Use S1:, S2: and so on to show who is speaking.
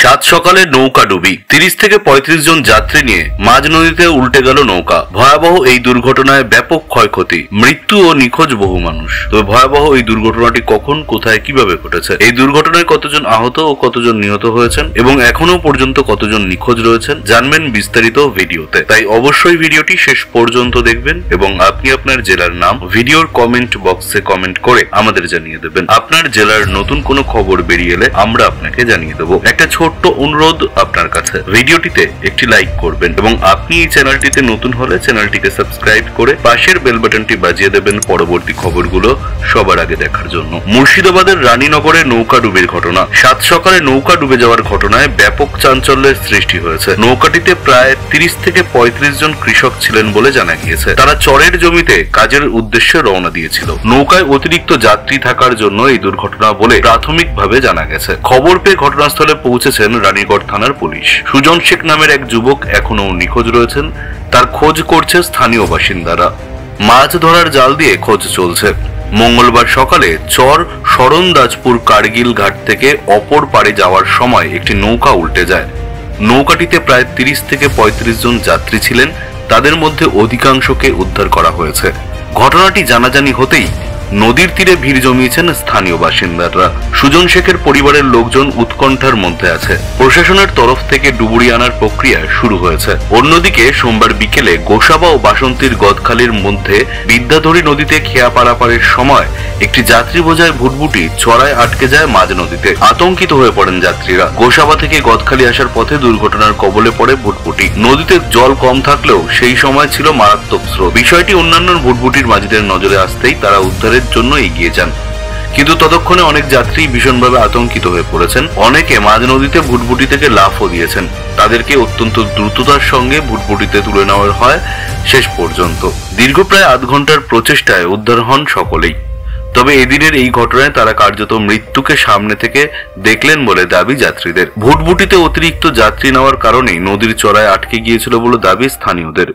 S1: সাত সকালে নৌকা ডুবি 30 থেকে 35 জন যাত্রী নিয়ে মাঝ নদীতে উল্টে গেল নৌকা। ভয়াবহ এই দুর্ঘটনায় ব্যাপক ক্ষয়ক্ষতি, মৃত্যু ও নিখোঁজ বহু মানুষ। তবে ভয়াবহ এই দুর্ঘটনাটি কখন, কোথায়, কিভাবে ঘটেছে, এই দুর্ঘটনায় কতজন আহত ও কতজন নিহত হয়েছেন এবং এখনো পর্যন্ত কতজন নিখোঁজ রয়েছেন জানবেন বিস্তারিত ভিডিওতে। তাই অবশ্যই ভিডিওটি শেষ পর্যন্ত দেখবেন এবং আপনি আপনার জেলার নাম ভিডিওর কমেন্ট বক্সে কমেন্ট করে আমাদের জানিয়ে দেবেন। আপনার জেলার নতুন কোনো খবর বেরিয়ে এলে আমরা আপনাকে জানিয়ে দেবো। একটা ছোট্ট অনুরোধ আপনার কাছে, ভিডিওটিতে একটি লাইক করবেন এবং আপনি এই চ্যানেলটিতে নতুন হলে চ্যানেলটিকে সাবস্ক্রাইব করে পাশের বেল বাটনটি বাজিয়ে দেবেন পরবর্তী খবরগুলো সবার আগে দেখার জন্য। মুর্শিদাবাদের রানীনগরে নৌকা ডুবির ঘটনা। সাত সকালে নৌকা ডুবে যাওয়ার ঘটনায় ব্যাপক চাঞ্চল্যের সৃষ্টি হয়েছে। নৌকাটিতে প্রায় 30 থেকে 35 জন কৃষক ছিলেন বলে জানা গিয়েছে। তারা চরের জমিতে কাজের উদ্দেশ্যে রওনা দিয়েছিল। নৌকায় অতিরিক্ত যাত্রী থাকার জন্য এই দুর্ঘটনা বলে প্রাথমিকভাবে জানা গেছে। খবর পেয়ে ঘটনাস্থলে পৌঁছেছেন রানীগড় থানার পুলিশ। সুজন শেখ নামের এক যুবক এখনো নিখোঁজ রয়েছেন, তার খোঁজ করছে স্থানীয় বাসিন্দারা। মাছ ধরার জাল দিয়ে খোঁজ চলছে। মঙ্গলবার সকালে চর শরণদাজপুর কার্গিল ঘাট থেকে অপর পাড়ে যাওয়ার সময় একটি নৌকা উল্টে যায়। নৌকাটিতে প্রায় 30 থেকে 35 জন যাত্রী ছিলেন, তাদের মধ্যে অধিকাংশকে উদ্ধার করা হয়েছে। ঘটনাটি জানাজানি হতেই নদীর তীরে ভিড় জমিয়েছেন স্থানীয় বাসিন্দারা। সুজন শেখের পরিবারের লোকজন উৎকণ্ঠার মধ্যে আছে। প্রশাসনের তরফ থেকে ডুবুরি আনার প্রক্রিয়া শুরু হয়েছে। অন্যদিকে সোমবার বিকেলে গোসাবা ও বাসন্তীর গদখালির মধ্যে বিদ্যাধরী নদীতে খেয়া পারাপারের সময় একটি যাত্রী বোঝাই ভুটভুটি চড়ায় আটকে যায় মাঝ নদীতে। আতঙ্কিত হয়ে পড়েন যাত্রীরা। গোসাবা থেকে গদখালি আসার পথে দুর্ঘটনার কবলে পড়ে ভুটভুটি। নদীতে জল কম থাকলেও সেই সময় ছিল মারাত্মক স্রোত। বিষয়টি অন্যান্য ভুটভুটির মাঝিদের নজরে আসতেই তারা উদ্ধারের জন্য এগিয়ে যান, কিন্তু ততক্ষণে অনেক যাত্রী ভীষণভাবে আতঙ্কিত হয়ে পড়েছেন। অনেকে মাঝ নদীতে ভুটভুটি থেকে লাফও দিয়েছেন। তাদেরকে অত্যন্ত দ্রুততার সঙ্গে ভুটভুটিতে তুলে নেওয়া হয় শেষ পর্যন্ত। দীর্ঘ প্রায় আধ ঘন্টার প্রচেষ্টায় উদ্ধার হন সকলেই। তবে এদিনের এই ঘটনায় তারা কার্যত মৃত্যুকে সামনে থেকে দেখলেন বলে দাবি যাত্রীদের। ভুটভুটিতে অতিরিক্ত যাত্রী নেওয়ার কারণেই নদীর চড়ায় আটকে গিয়েছিল বলে দাবি স্থানীয়দের।